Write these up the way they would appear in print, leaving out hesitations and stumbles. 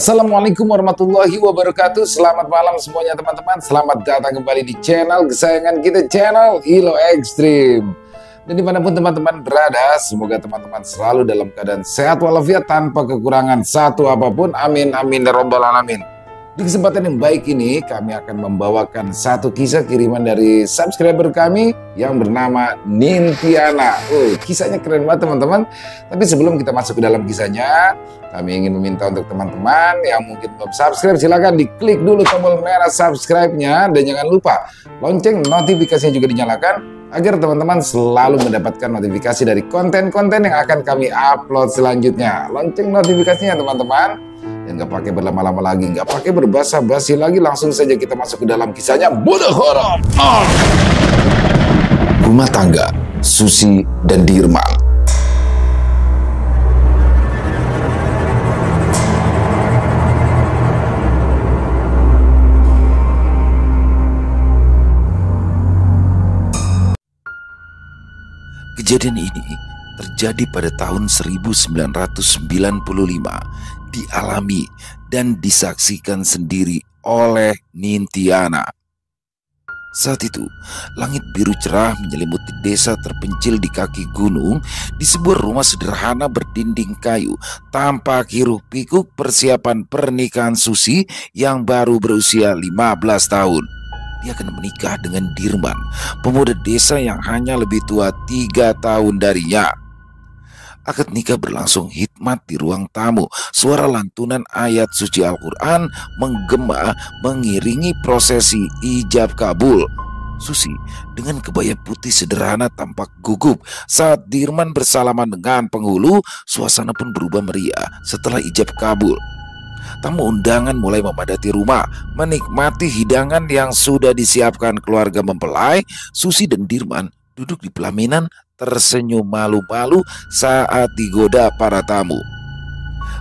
Assalamualaikum warahmatullahi wabarakatuh. Selamat malam semuanya teman-teman. Selamat datang kembali di channel kesayangan kita, channel Ilo Ekstrim. Dan dimanapun teman-teman berada, semoga teman-teman selalu dalam keadaan sehat walafiat tanpa kekurangan satu apapun. Amin amin ya robbal alamin. Di kesempatan yang baik ini kami akan membawakan satu kisah kiriman dari subscriber kami yang bernama Nintiana. Kisahnya keren banget teman-teman. Tapi sebelum kita masuk ke dalam kisahnya, kami ingin meminta untuk teman-teman yang mungkin belum subscribe, silahkan diklik dulu tombol merah subscribe-nya. Dan jangan lupa lonceng notifikasinya juga dinyalakan agar teman-teman selalu mendapatkan notifikasi dari konten-konten yang akan kami upload selanjutnya. Lonceng notifikasinya teman-teman. Dan gak pakai berlama-lama lagi, gak pakai berbasa-basi lagi, langsung saja kita masuk ke dalam kisahnya. Bodoh horor. Rumah tangga Susi dan Dirman. Kejadian ini terjadi pada tahun 1995, dialami dan disaksikan sendiri oleh Nintiana. Saat itu, langit biru cerah menyelimuti desa terpencil di kaki gunung di sebuah rumah sederhana berdinding kayu, tampak hiruk-pikuk persiapan pernikahan Susi yang baru berusia 15 tahun. Dia akan menikah dengan Dirman, pemuda desa yang hanya lebih tua 3 tahun darinya. Akad nikah berlangsung hikmat di ruang tamu. Suara lantunan ayat suci Al-Quran menggema mengiringi prosesi ijab kabul. Susi dengan kebaya putih sederhana tampak gugup saat Dirman bersalaman dengan penghulu. Suasana pun berubah meriah setelah ijab kabul. Tamu undangan mulai memadati rumah, menikmati hidangan yang sudah disiapkan keluarga mempelai. Susi dan Dirman duduk di pelaminan tersenyum malu-malu saat digoda para tamu.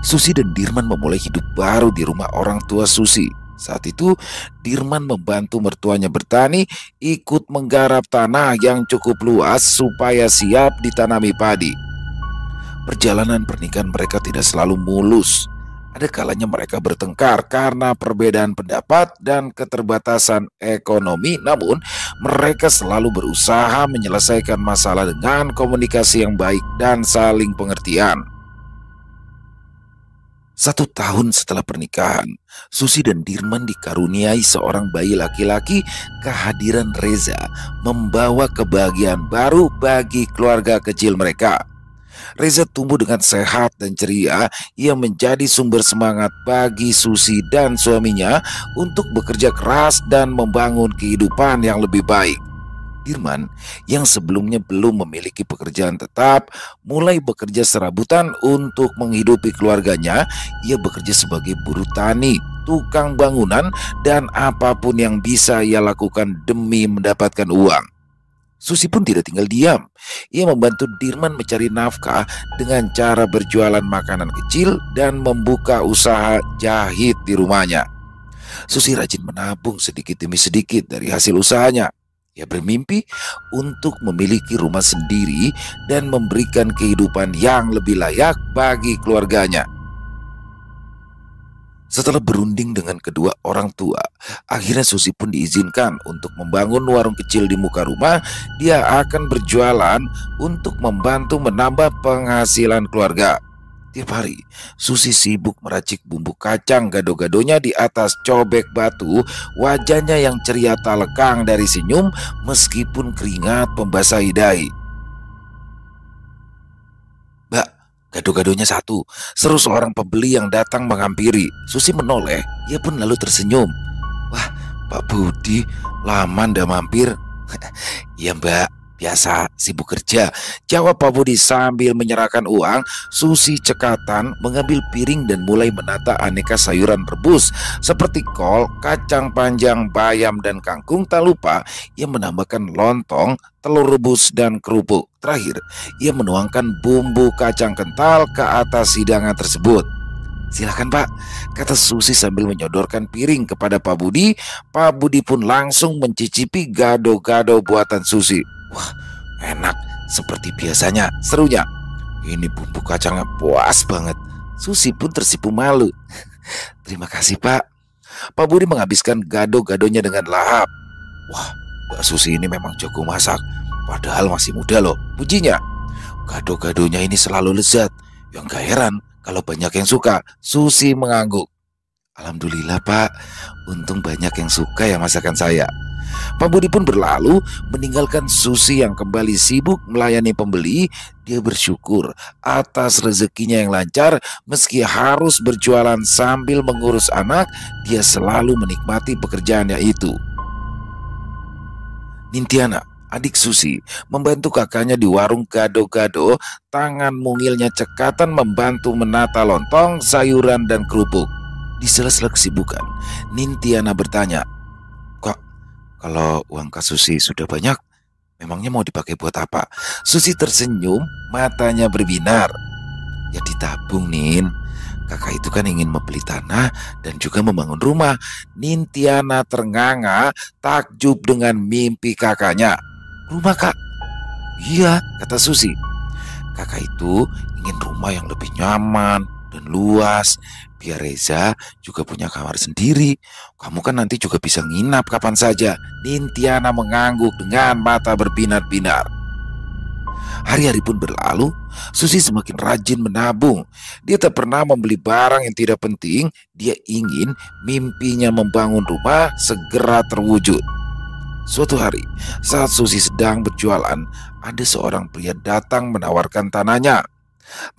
Susi dan Dirman memulai hidup baru di rumah orang tua Susi. Saat itu Dirman membantu mertuanya bertani, ikut menggarap tanah yang cukup luas supaya siap ditanami padi. Perjalanan pernikahan mereka tidak selalu mulus. Ada kalanya mereka bertengkar karena perbedaan pendapat dan keterbatasan ekonomi, namun mereka selalu berusaha menyelesaikan masalah dengan komunikasi yang baik dan saling pengertian. 1 tahun setelah pernikahan, Susi dan Dirman dikaruniai seorang bayi laki-laki. Kehadiran Reza membawa kebahagiaan baru bagi keluarga kecil mereka. Reza tumbuh dengan sehat dan ceria. Ia menjadi sumber semangat bagi Susi dan suaminya untuk bekerja keras dan membangun kehidupan yang lebih baik. Dirman yang sebelumnya belum memiliki pekerjaan tetap mulai bekerja serabutan untuk menghidupi keluarganya. Ia bekerja sebagai buruh tani, tukang bangunan, dan apapun yang bisa ia lakukan demi mendapatkan uang. Susi pun tidak tinggal diam. Ia membantu Dirman mencari nafkah dengan cara berjualan makanan kecil dan membuka usaha jahit di rumahnya. Susi rajin menabung sedikit demi sedikit dari hasil usahanya. Ia bermimpi untuk memiliki rumah sendiri dan memberikan kehidupan yang lebih layak bagi keluarganya. Setelah berunding dengan kedua orang tua, akhirnya Susi pun diizinkan untuk membangun warung kecil di muka rumah. Dia akan berjualan untuk membantu menambah penghasilan keluarga. Tiap hari, Susi sibuk meracik bumbu kacang gado-gadonya di atas cobek batu. Wajahnya yang ceria tak lekang dari senyum meskipun keringat membasahi dahi. "Mbak, gado-gadonya 1," seru seorang pembeli yang datang menghampiri. Susi menoleh, ia pun lalu tersenyum. "Wah, Pak Budi, lama ndak mampir." "Iya Mbak, biasa sibuk kerja," jawab Pak Budi sambil menyerahkan uang. Susi cekatan mengambil piring dan mulai menata aneka sayuran rebus seperti kol, kacang panjang, bayam, dan kangkung. Tak lupa ia menambahkan lontong, telur rebus, dan kerupuk. Terakhir, ia menuangkan bumbu kacang kental ke atas hidangan tersebut. "Silakan Pak," kata Susi sambil menyodorkan piring kepada Pak Budi. Pak Budi pun langsung mencicipi gado-gado buatan Susi. "Wah, enak seperti biasanya," serunya. "Ini bumbu kacangnya puas banget." Susi pun tersipu malu. Terima kasih, Pak. Pak Budi menghabiskan gado-gadonya dengan lahap. Wah, Mbak Susi ini memang jago masak. Padahal masih muda loh, pujinya. Gado-gadonya ini selalu lezat. Yang gak heran kalau banyak yang suka. Susi mengangguk. Alhamdulillah, Pak. Untung banyak yang suka ya masakan saya. Pak Budi pun berlalu meninggalkan Susi yang kembali sibuk melayani pembeli. Dia bersyukur atas rezekinya yang lancar. Meski harus berjualan sambil mengurus anak, dia selalu menikmati pekerjaannya itu. Nintiana, adik Susi, membantu kakaknya di warung gado-gado. Tangan mungilnya cekatan membantu menata lontong, sayuran, dan kerupuk. Di sela-sela kesibukan, Nintiana bertanya, "Kok, kalau uang Kak Susi sudah banyak, memangnya mau dipakai buat apa?" Susi tersenyum, matanya berbinar. "Ya ditabung, Nin. Kakak itu kan ingin membeli tanah dan juga membangun rumah." Nintiana ternganga, takjub dengan mimpi kakaknya. "Rumah, Kak?" "Iya," kata Susi. "Kakak itu ingin rumah yang lebih nyaman dan luas, biar Reza juga punya kamar sendiri. Kamu kan nanti juga bisa nginap kapan saja." Nintiana mengangguk dengan mata berbinar-binar. Hari-hari pun berlalu, Susi semakin rajin menabung. Dia tak pernah membeli barang yang tidak penting. Dia ingin mimpinya membangun rumah segera terwujud. Suatu hari, saat Susi sedang berjualan, ada seorang pria datang menawarkan tanahnya.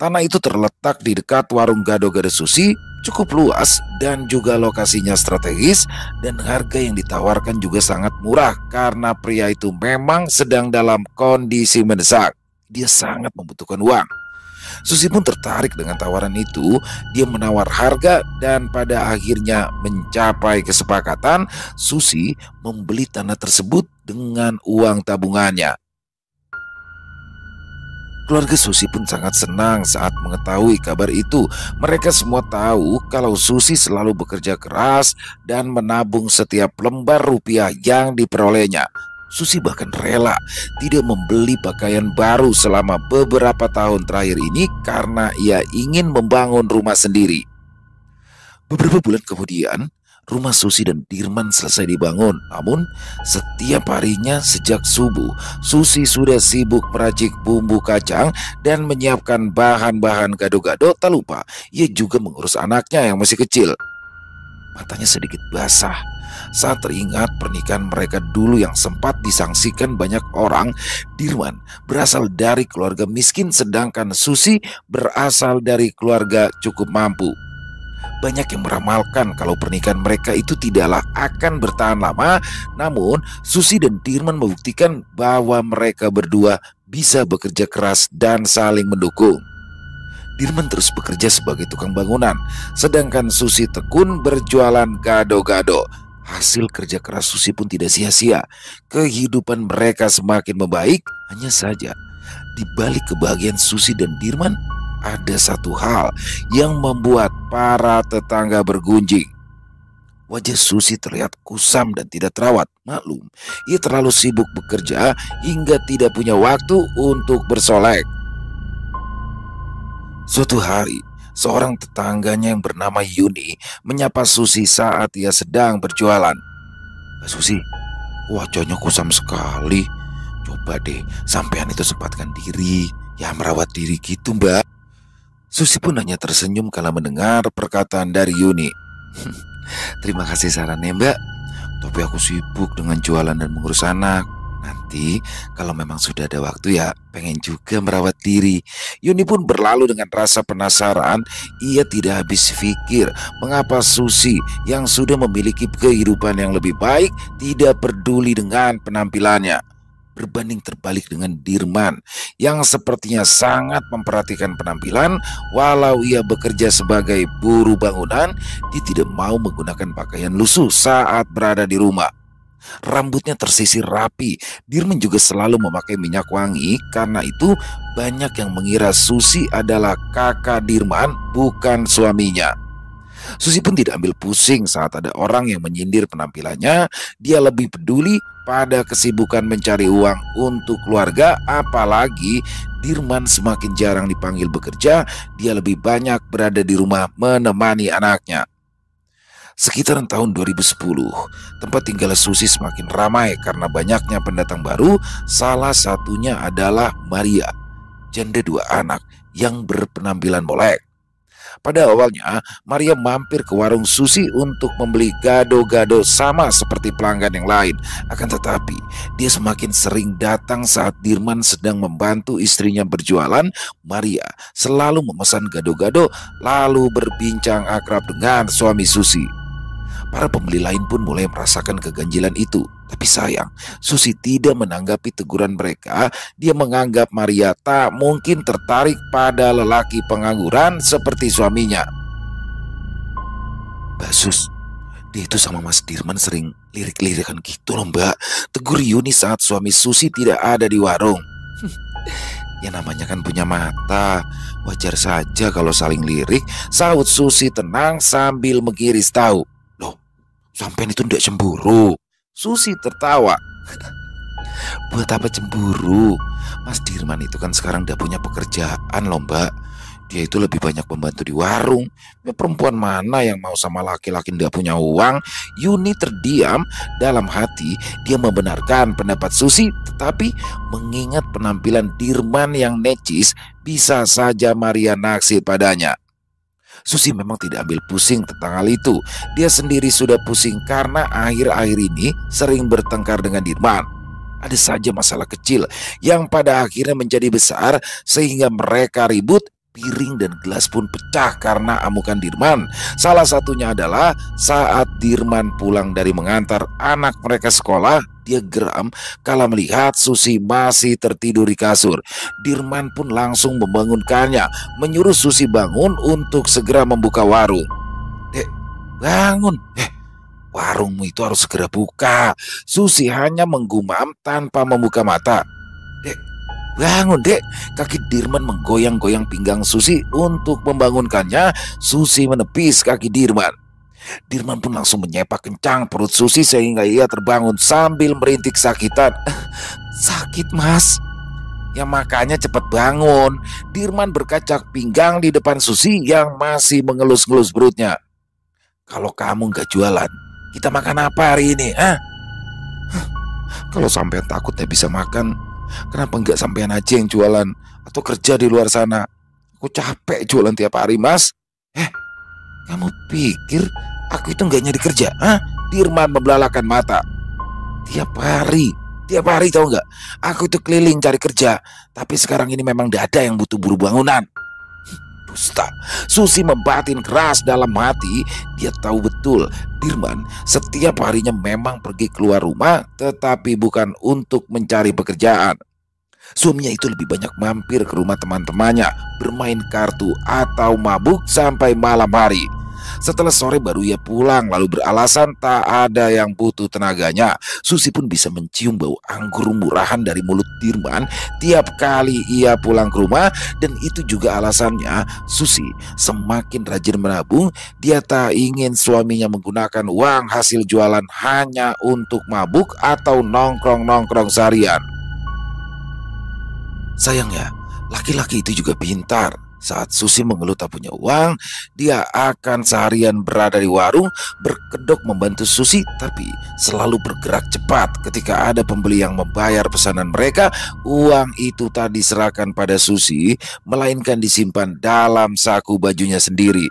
Tanah itu terletak di dekat warung gado-gado Susi, cukup luas dan juga lokasinya strategis, dan harga yang ditawarkan juga sangat murah karena pria itu memang sedang dalam kondisi mendesak. Dia sangat membutuhkan uang. Susi pun tertarik dengan tawaran itu. Dia menawar harga dan pada akhirnya mencapai kesepakatan. Susi membeli tanah tersebut dengan uang tabungannya. Keluarga Susi pun sangat senang saat mengetahui kabar itu. Mereka semua tahu kalau Susi selalu bekerja keras dan menabung setiap lembar rupiah yang diperolehnya. Susi bahkan rela tidak membeli pakaian baru selama beberapa tahun terakhir ini karena ia ingin membangun rumah sendiri. Beberapa bulan kemudian, rumah Susi dan Dirman selesai dibangun. Namun, setiap harinya sejak subuh, Susi sudah sibuk meracik bumbu kacang dan menyiapkan bahan-bahan gado-gado. Tak lupa, ia juga mengurus anaknya yang masih kecil. Matanya sedikit basah saat teringat pernikahan mereka dulu yang sempat disangsikan banyak orang. Dirman berasal dari keluarga miskin, sedangkan Susi berasal dari keluarga cukup mampu. Banyak yang meramalkan kalau pernikahan mereka itu tidaklah akan bertahan lama. Namun Susi dan Dirman membuktikan bahwa mereka berdua bisa bekerja keras dan saling mendukung. Dirman terus bekerja sebagai tukang bangunan, sedangkan Susi tekun berjualan gado-gado. Hasil kerja keras Susi pun tidak sia-sia. Kehidupan mereka semakin membaik. Hanya saja, di balik kebahagiaan Susi dan Dirman, ada satu hal yang membuat para tetangga bergunjing. Wajah Susi terlihat kusam dan tidak terawat. Maklum, ia terlalu sibuk bekerja hingga tidak punya waktu untuk bersolek. Suatu hari, seorang tetangganya yang bernama Yuni menyapa Susi saat ia sedang berjualan. "Mbak Susi, wajahnya kusam sekali. Coba deh sampean itu sempatkan diri, ya merawat diri gitu, Mbak." Susi pun hanya tersenyum kala mendengar perkataan dari Yuni. "Terima kasih sarannya, Mbak. Tapi aku sibuk dengan jualan dan mengurus anak. Nanti kalau memang sudah ada waktu ya pengen juga merawat diri." Yuni pun berlalu dengan rasa penasaran. Ia tidak habis pikir mengapa Susi yang sudah memiliki kehidupan yang lebih baik tidak peduli dengan penampilannya. Berbanding terbalik dengan Dirman yang sepertinya sangat memperhatikan penampilan. Walau ia bekerja sebagai buruh bangunan, dia tidak mau menggunakan pakaian lusuh saat berada di rumah. Rambutnya tersisir rapi. Dirman juga selalu memakai minyak wangi. Karena itu banyak yang mengira Susi adalah kakak Dirman, bukan suaminya. Susi pun tidak ambil pusing saat ada orang yang menyindir penampilannya. Dia lebih peduli pada kesibukan mencari uang untuk keluarga. Apalagi Dirman semakin jarang dipanggil bekerja, dia lebih banyak berada di rumah menemani anaknya. Sekitaran tahun 2010, tempat tinggal Susi semakin ramai karena banyaknya pendatang baru. Salah satunya adalah Maria, janda dua anak yang berpenampilan molek. Pada awalnya, Maria mampir ke warung Susi untuk membeli gado-gado sama seperti pelanggan yang lain. Akan tetapi, dia semakin sering datang saat Dirman sedang membantu istrinya berjualan. Maria selalu memesan gado-gado lalu berbincang akrab dengan suami Susi. Para pembeli lain pun mulai merasakan keganjilan itu. Tapi sayang, Susi tidak menanggapi teguran mereka. Dia menganggap Maria tak mungkin tertarik pada lelaki pengangguran seperti suaminya. Mbak Sus, dia itu sama Mas Dirman sering lirik-lirikan gitu loh Mbak. Tegur Yuni saat suami Susi tidak ada di warung. Ya namanya kan punya mata, wajar saja kalau saling lirik, sahut Susi tenang sambil mengiris tahu. Loh, sampean itu ndak cemburu? Susi tertawa. Buat apa cemburu? Mas Dirman itu kan sekarang udah punya pekerjaan loh Mbak. Dia itu lebih banyak membantu di warung. Ya, perempuan mana yang mau sama laki-laki ndak punya uang? Yuni terdiam. Dalam hati dia membenarkan pendapat Susi, tetapi mengingat penampilan Dirman yang necis, bisa saja Maria naksir padanya. Susi memang tidak ambil pusing tentang hal itu. Dia sendiri sudah pusing karena akhir-akhir ini sering bertengkar dengan Dirman. Ada saja masalah kecil yang pada akhirnya menjadi besar sehingga mereka ribut. Piring dan gelas pun pecah karena amukan Dirman. Salah satunya adalah saat Dirman pulang dari mengantar anak mereka sekolah. Dia geram kala melihat Susi masih tertidur di kasur. Dirman pun langsung membangunkannya, menyuruh Susi bangun untuk segera membuka warung. Dek, bangun. Warungmu itu harus segera buka. Susi hanya menggumam tanpa membuka mata. Dek, bangun dek. Kaki Dirman menggoyang-goyang pinggang Susi untuk membangunkannya. Susi menepis kaki Dirman. Dirman pun langsung menyepak kencang perut Susi sehingga ia terbangun sambil merintih kesakitan. Sakit mas. Ya makanya cepat bangun. Dirman berkacak pinggang di depan Susi yang masih mengelus-ngelus perutnya. Kalau kamu nggak jualan, kita makan apa hari ini? Kalau sampean takut tidak bisa makan, kenapa nggak sampean aja yang jualan atau kerja di luar sana? Aku capek jualan tiap hari mas. Kamu pikir aku itu nggak nyari kerja? Dirman membelalakan mata. Tiap hari tahu nggak? Aku itu keliling cari kerja. Tapi sekarang ini memang tidak ada yang butuh buruh bangunan. Dusta. Susi membatin keras dalam hati. Dia tahu betul Dirman setiap harinya memang pergi keluar rumah, tetapi bukan untuk mencari pekerjaan. Suaminya itu lebih banyak mampir ke rumah teman-temannya, bermain kartu atau mabuk sampai malam hari. Setelah sore baru ia pulang, lalu beralasan tak ada yang butuh tenaganya. Susi pun bisa mencium bau anggur murahan dari mulut Dirman tiap kali ia pulang ke rumah. Dan itu juga alasannya Susi semakin rajin menabung. Dia tak ingin suaminya menggunakan uang hasil jualan hanya untuk mabuk atau nongkrong-nongkrong seharian. Sayangnya, laki-laki itu juga pintar. Saat Susi mengeluh tak punya uang, dia akan seharian berada di warung, berkedok membantu Susi, tapi selalu bergerak cepat. Ketika ada pembeli yang membayar pesanan mereka, uang itu tak diserahkan pada Susi, melainkan disimpan dalam saku bajunya sendiri.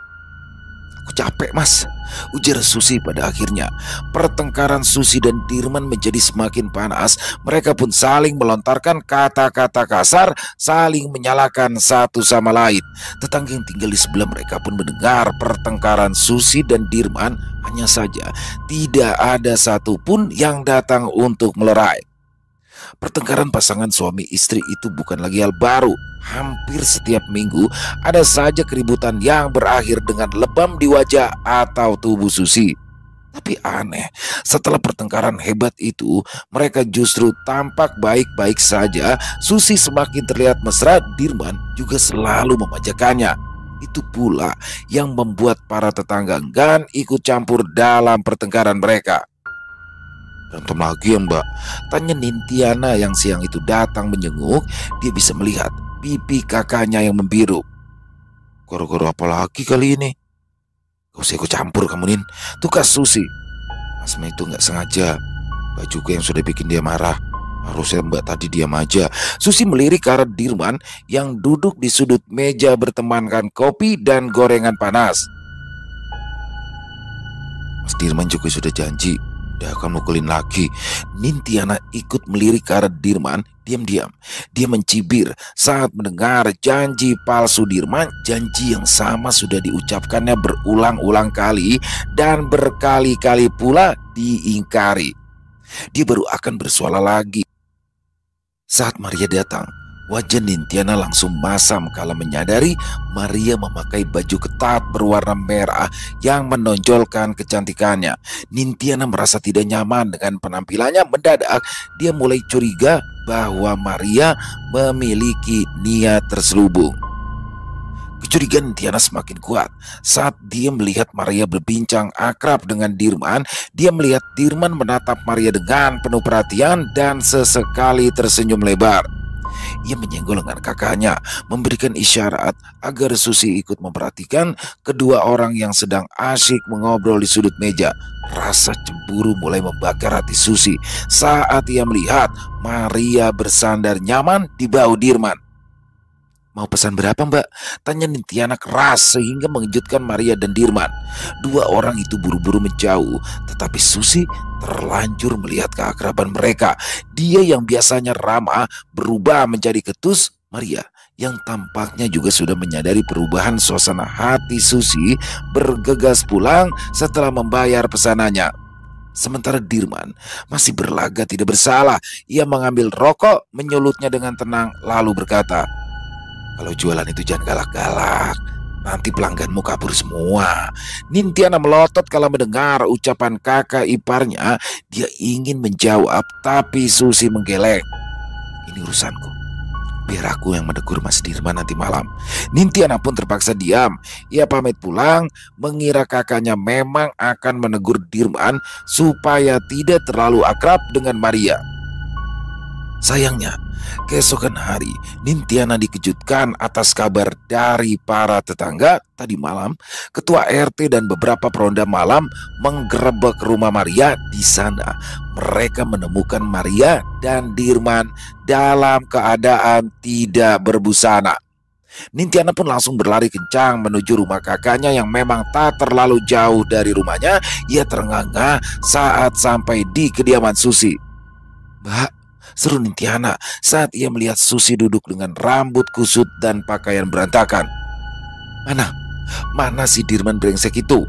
Aku capek mas, ujar Susi pada akhirnya. Pertengkaran Susi dan Dirman menjadi semakin panas. Mereka pun saling melontarkan kata-kata kasar, saling menyalahkan satu sama lain. Tetangga yang tinggal di sebelah mereka pun mendengar pertengkaran Susi dan Dirman. Hanya saja tidak ada satupun yang datang untuk melerai. Pertengkaran pasangan suami istri itu bukan lagi hal baru. Hampir setiap minggu ada saja keributan yang berakhir dengan lebam di wajah atau tubuh Susi. Tapi aneh, setelah pertengkaran hebat itu, mereka justru tampak baik-baik saja. Susi semakin terlihat mesra, Dirman juga selalu memanjakannya. Itu pula yang membuat para tetangga enggan ikut campur dalam pertengkaran mereka. Berantem lagi ya mbak? Tanya Nintiana yang siang itu datang menjenguk. Dia bisa melihat pipi kakaknya yang membiru. Gara-gara apa lagi kali ini? Gak usah ikut campur kamu, Nin. Tugas Susi. Asma itu gak sengaja. Bajuku yang sudah bikin dia marah. Harusnya Mbak tadi diam aja. Susi melirik ke arah Dirman yang duduk di sudut meja bertemankan kopi dan gorengan panas. Mas Dirman juga sudah janji dia akan mukulin lagi. Nintiana ikut melirik ke arah Dirman. Diam-diam dia mencibir saat mendengar janji palsu Dirman. Janji yang sama sudah diucapkannya berulang-ulang kali dan berkali-kali pula diingkari. Dia baru akan bersuara lagi. Saat Maria datang, wajah Nintiana langsung masam kala menyadari Maria memakai baju ketat berwarna merah yang menonjolkan kecantikannya. Nintiana merasa tidak nyaman dengan penampilannya. Mendadak dia mulai curiga bahwa Maria memiliki niat terselubung. Kecurigaan Nintiana semakin kuat saat dia melihat Maria berbincang akrab dengan Dirman. Dia melihat Dirman menatap Maria dengan penuh perhatian dan sesekali tersenyum lebar. Ia menyenggol lengan kakaknya, memberikan isyarat agar Susi ikut memperhatikan kedua orang yang sedang asyik mengobrol di sudut meja. Rasa cemburu mulai membakar hati Susi saat ia melihat Maria bersandar nyaman di bahu Dirman. "Mau pesan berapa, Mbak?" tanya Nintiana keras sehingga mengejutkan Maria dan Dirman. Dua orang itu buru-buru menjauh, tetapi Susi terlanjur melihat keakraban mereka. Dia yang biasanya ramah berubah menjadi ketus. Maria yang tampaknya juga sudah menyadari perubahan suasana hati Susi bergegas pulang setelah membayar pesanannya. Sementara Dirman masih berlaga tidak bersalah. Ia mengambil rokok, menyulutnya dengan tenang lalu berkata, "Kalau jualan itu jangan galak-galak, nanti pelangganmu kabur semua." Nintiana melotot kala mendengar ucapan kakak iparnya. Dia ingin menjawab, tapi Susi menggeleng. "Ini urusanku, biar aku yang menegur Mas Dirman nanti malam." Nintiana pun terpaksa diam. Ia pamit pulang, mengira kakaknya memang akan menegur Dirman supaya tidak terlalu akrab dengan Maria. Sayangnya, keesokan hari Nintiana dikejutkan atas kabar dari para tetangga. Tadi malam, ketua RT dan beberapa peronda malam menggerebek rumah Maria. Di sana, mereka menemukan Maria dan Dirman dalam keadaan tidak berbusana. Nintiana pun langsung berlari kencang menuju rumah kakaknya yang memang tak terlalu jauh dari rumahnya. Ia terengah-engah saat sampai di kediaman Susi. "Mbak," seru Nintiana saat ia melihat Susi duduk dengan rambut kusut dan pakaian berantakan. Mana si Dirman brengsek itu?"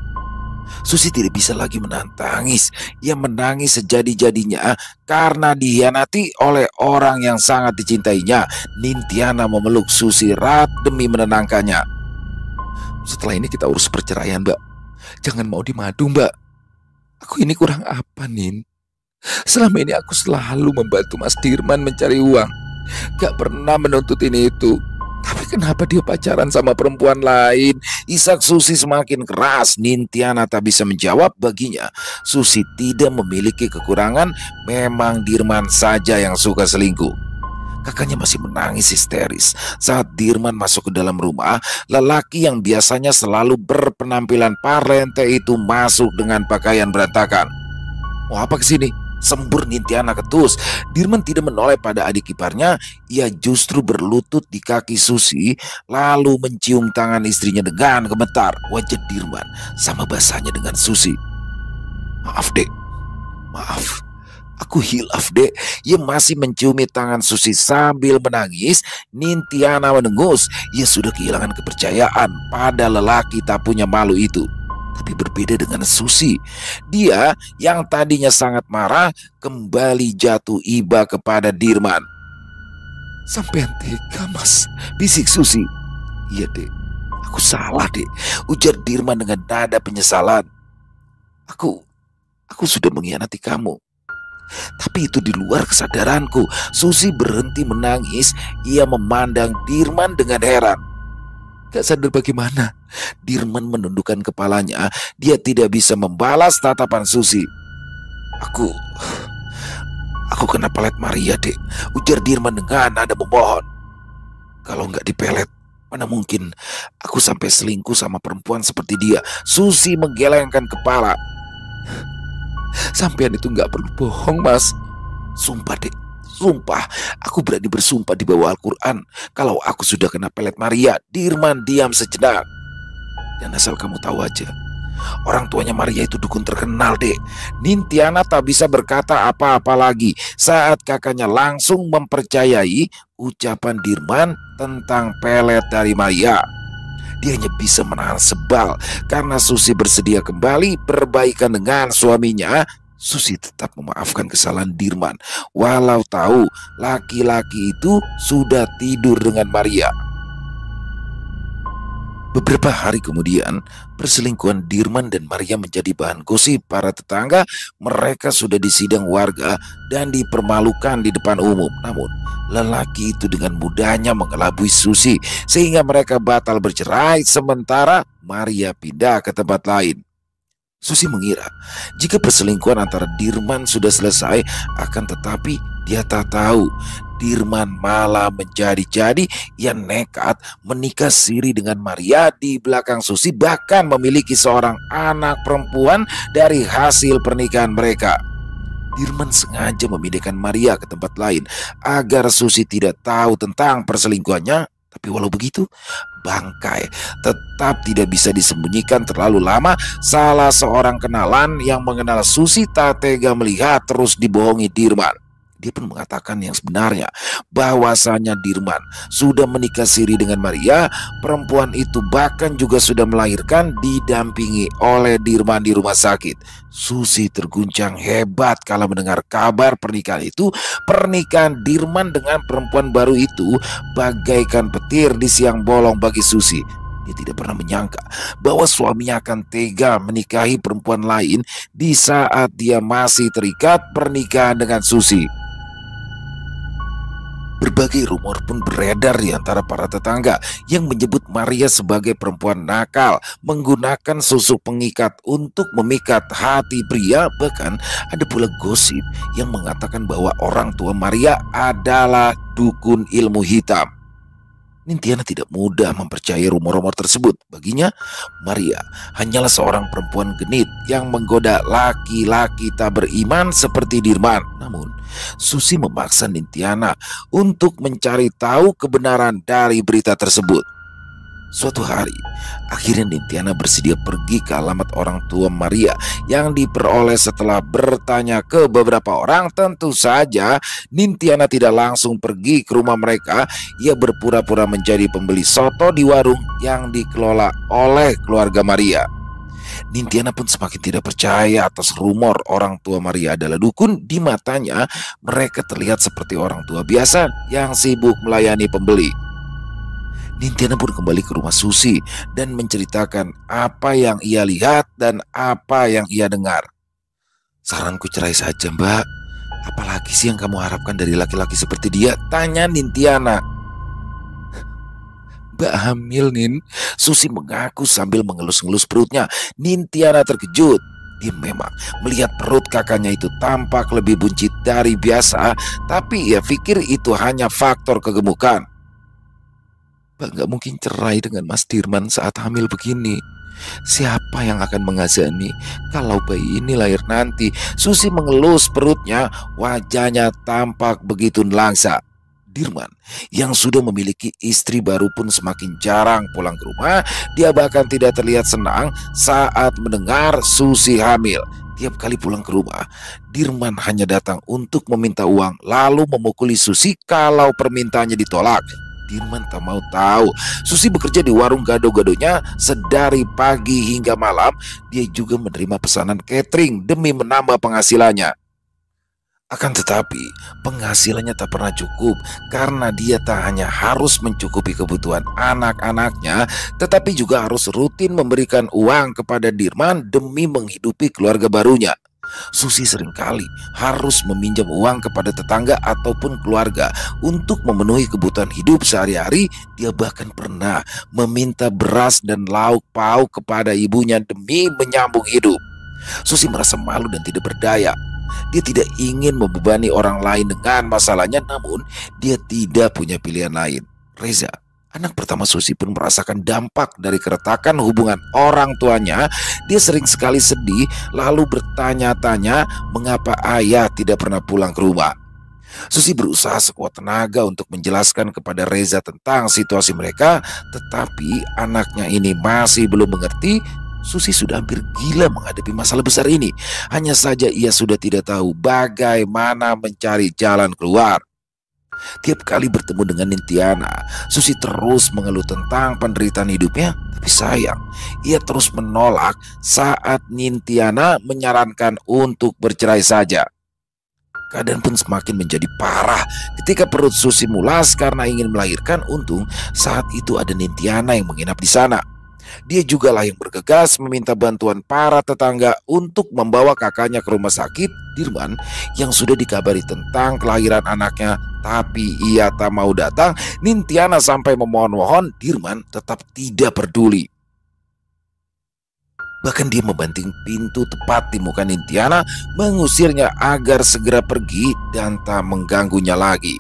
Susi tidak bisa lagi menahan tangis. Ia menangis sejadi-jadinya karena dihianati oleh orang yang sangat dicintainya. Nintiana memeluk Susi erat demi menenangkannya. "Setelah ini kita urus perceraian, Mbak. Jangan mau dimadu, Mbak. Aku ini kurang apa, Nin? Selama ini aku selalu membantu Mas Dirman mencari uang. Gak pernah menuntut ini itu. Tapi kenapa dia pacaran sama perempuan lain?" Isak Susi semakin keras. Nintiana tak bisa menjawab. Baginya, Susi tidak memiliki kekurangan. Memang Dirman saja yang suka selingkuh. Kakaknya masih menangis histeris saat Dirman masuk ke dalam rumah. Lelaki yang biasanya selalu berpenampilan parlente itu masuk dengan pakaian berantakan. "Mau apa kesini?" sembur Nintiana ketus. Dirman tidak menoleh pada adik iparnya. Ia justru berlutut di kaki Susi lalu mencium tangan istrinya dengan gemetar. Wajah Dirman sama basahnya dengan Susi. "Maaf, Dek. Maaf. Aku hilaf, Dek." Ia masih menciumi tangan Susi sambil menangis. Nintiana menengus. Ia sudah kehilangan kepercayaan pada lelaki tak punya malu itu. Tapi berbeda dengan Susi. Dia yang tadinya sangat marah kembali jatuh iba kepada Dirman. "Sampean tega, Mas," bisik Susi. "Iya, Dek. Aku salah, Dek," ujar Dirman dengan nada penyesalan. Aku sudah mengkhianati kamu. Tapi itu di luar kesadaranku." Susi berhenti menangis. Ia memandang Dirman dengan heran. "Gak sadar bagaimana?" Dirman menundukkan kepalanya. Dia tidak bisa membalas tatapan Susi. Aku kena pelet Maria, Dek," ujar Dirman dengan nada memohon. "Kalau nggak dipelet, Mana mungkin aku sampai selingkuh sama perempuan seperti dia? Susi menggelengkan kepala. Sampean itu nggak perlu bohong, Mas. Sumpah dek, sumpah. Aku berani bersumpah di bawah Al-Quran. Kalau aku sudah kena pelet Maria. Dirman diam sejenak. Dan asal kamu tahu aja, orang tuanya Maria itu dukun terkenal, dek. Nintiana tak bisa berkata apa-apa lagi saat kakaknya langsung mempercayai ucapan Dirman tentang pelet dari Maria. Dia hanya bisa menahan sebal karena Susi bersedia kembali berbaikan dengan suaminya. Susi tetap memaafkan kesalahan Dirman, walau tahu laki-laki itu sudah tidur dengan Maria. Beberapa hari kemudian, perselingkuhan Dirman dan Maria menjadi bahan gosip para tetangga. Mereka sudah disidang warga dan dipermalukan di depan umum. Namun, lelaki itu dengan mudahnya mengelabui Susi sehingga mereka batal bercerai sementara Maria pindah ke tempat lain. Susi mengira jika perselingkuhan antara Dirman sudah selesai, akan tetapi dia tak tahu Dirman malah menjadi-jadi. Ia nekat menikah siri dengan Maria di belakang Susi, bahkan memiliki seorang anak perempuan dari hasil pernikahan mereka. Dirman sengaja memindahkan Maria ke tempat lain agar Susi tidak tahu tentang perselingkuhannya. Tapi walau begitu, bangkai tetap tidak bisa disembunyikan terlalu lama. Salah seorang kenalan yang mengenal Susi tak tega melihat terus dibohongi Dirman. Dia pun mengatakan yang sebenarnya, bahwasanya Dirman sudah menikah siri dengan Maria. Perempuan itu bahkan juga sudah melahirkan didampingi oleh Dirman di rumah sakit. Susi terguncang hebat kala mendengar kabar pernikahan itu. Pernikahan Dirman dengan perempuan baru itu bagaikan petir di siang bolong bagi Susi. Dia tidak pernah menyangka bahwa suaminya akan tega menikahi perempuan lain di saat dia masih terikat pernikahan dengan Susi. Berbagai rumor pun beredar di antara para tetangga yang menyebut Maria sebagai perempuan nakal, menggunakan susuk pengikat untuk memikat hati pria. Bahkan ada pula gosip yang mengatakan bahwa orang tua Maria adalah dukun ilmu hitam. Nintiana tidak mudah mempercayai rumor-rumor tersebut. Baginya, Maria hanyalah seorang perempuan genit yang menggoda laki-laki tak beriman seperti Dirman. Namun, Susi memaksa Nintiana untuk mencari tahu kebenaran dari berita tersebut. Suatu hari, akhirnya Nintiana bersedia pergi ke alamat orang tua Maria yang diperoleh setelah bertanya ke beberapa orang. Tentu saja Nintiana tidak langsung pergi ke rumah mereka. Ia berpura-pura menjadi pembeli soto di warung yang dikelola oleh keluarga Maria. Nintiana pun semakin tidak percaya atas rumor orang tua Maria adalah dukun. Di matanya, mereka terlihat seperti orang tua biasa yang sibuk melayani pembeli. Nintiana pun kembali ke rumah Susi dan menceritakan apa yang ia lihat dan apa yang ia dengar. "Saranku cerai saja, Mbak. Apalagi sih yang kamu harapkan dari laki-laki seperti dia?" tanya Nintiana. "Mbak hamil, Nin," Susi mengaku sambil mengelus-ngelus perutnya. Nintiana terkejut. Dia memang melihat perut kakaknya itu tampak lebih buncit dari biasa, tapi ia pikir itu hanya faktor kegemukan. "Mbak gak mungkin cerai dengan Mas Dirman saat hamil begini. Siapa yang akan mengazani kalau bayi ini lahir nanti?" Susi mengelus perutnya, wajahnya tampak begitu nelangsa. Dirman yang sudah memiliki istri baru pun semakin jarang pulang ke rumah. Dia bahkan tidak terlihat senang saat mendengar Susi hamil. Tiap kali pulang ke rumah, Dirman hanya datang untuk meminta uang lalu memukuli Susi kalau permintaannya ditolak. Dirman tak mau tahu Susi bekerja di warung gado-gadonya sedari pagi hingga malam. Dia juga menerima pesanan catering demi menambah penghasilannya. Akan tetapi penghasilannya tak pernah cukup karena dia tak hanya harus mencukupi kebutuhan anak-anaknya, tetapi juga harus rutin memberikan uang kepada Dirman demi menghidupi keluarga barunya. Susi seringkali harus meminjam uang kepada tetangga ataupun keluarga untuk memenuhi kebutuhan hidup sehari-hari. Dia bahkan pernah meminta beras dan lauk pauk kepada ibunya demi menyambung hidup. Susi merasa malu dan tidak berdaya. Dia tidak ingin membebani orang lain dengan masalahnya, namun dia tidak punya pilihan lain. "Reza, Anak pertama Susi pun merasakan dampak dari keretakan hubungan orang tuanya. Dia sering sekali sedih, lalu bertanya-tanya mengapa ayah tidak pernah pulang ke rumah. Susi berusaha sekuat tenaga untuk menjelaskan kepada Reza tentang situasi mereka, tetapi anaknya ini masih belum mengerti. Susi sudah hampir gila menghadapi masalah besar ini. Hanya saja ia sudah tidak tahu bagaimana mencari jalan keluar. Tiap kali bertemu dengan Nintiana, Susi terus mengeluh tentang penderitaan hidupnya. Tapi sayang, ia terus menolak saat Nintiana menyarankan untuk bercerai saja. Keadaan pun semakin menjadi parah ketika perut Susi mulas karena ingin melahirkan. Untung saat itu ada Nintiana yang menginap di sana. Dia jugalah yang bergegas meminta bantuan para tetangga untuk membawa kakaknya ke rumah sakit. Dirman yang sudah dikabari tentang kelahiran anaknya, tapi ia tak mau datang. Nintiana sampai memohon-mohon, Dirman tetap tidak peduli. Bahkan dia membanting pintu tepat di muka Nintiana, mengusirnya agar segera pergi dan tak mengganggunya lagi.